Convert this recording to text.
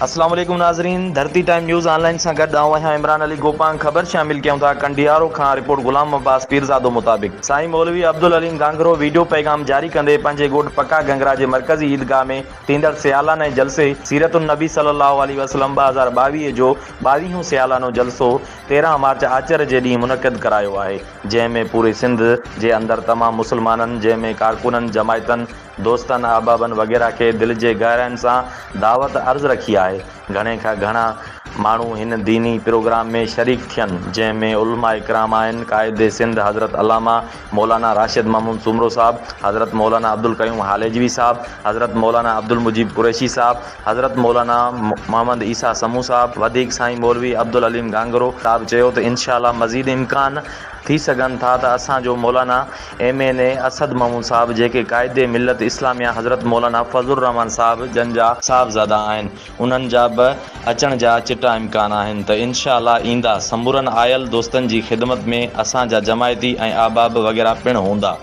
अस्सलाम वालेकुम नाज़रीन, धरती टाइम न्यूज़ ऑनलाइन से गड इमरान अली गोपांग खबर शामिल क्यों था। कंडियारो खां रिपोर्ट गुलाम अब्बास पीरज़ादो मुताबिक साईं मौलवी अब्दुल अलीम गांगरो वीडियो पैगाम जारी कंदे पंहिंजे ॻोठ पका गंगरा जे मरकज़ी ईदगाह में थींदड़ सियालाने जलसे सीरतुन नबी सल्लल्लाहु अलैहि वसल्लम 2022 जो 22हों सियालानो जलसो 13 मार्च आचर जे ॾींहुं मुनक़िद करायो आहे, जंहिंमें पूरे सिंध जे अंदरि तमामु मुसलमाननि जंहिंमें कारकुननि, जमायतनि, दोस्तनि, अहबाबनि वग़ैरह खे दिलि जे गहराइनि सां दावत अर्ज़ु रखी आहे। घणे खां घणा माण्हू हिन दीनी प्रोग्राम में शरीक थियनि, जंहिंमें उलमा इकराम आहिनि। क़ाइदे सिंध हज़रत अल्लामा मौलाना राशिद महमूद सुमरो साहब, हज़रत मौलाना अब्दुल क़यूम हालेजवी साहब, हज़रत मौलाना अब्दुल मुजीब कुरैशी साहब, हज़रत मौलाना मोहम्मद ईसा समू साहब, वधीक साईं मौलवी अब्दुल अलीम गांगरो साहब चयो त इंशाअल्लाह मज़ीद इम्कान थी सघनि था त असांजो मौलाना MNA असद महमूद साहब, जेके क़ाइदे मिलत इस्लामिया हज़रत मौलाना फज़लुर रहमान साहब जन जा साहबज़ादा आहिनि, उन्हनि जा बि अचण जा चिटा इम्कान आहिनि त इंशाअल्लाह ईंदा। संबुरनि आयल दोस्तनि जी ख़िदमत में असांजा जमायती ऐं अहबाब वग़ैरह पिणु हूंदा।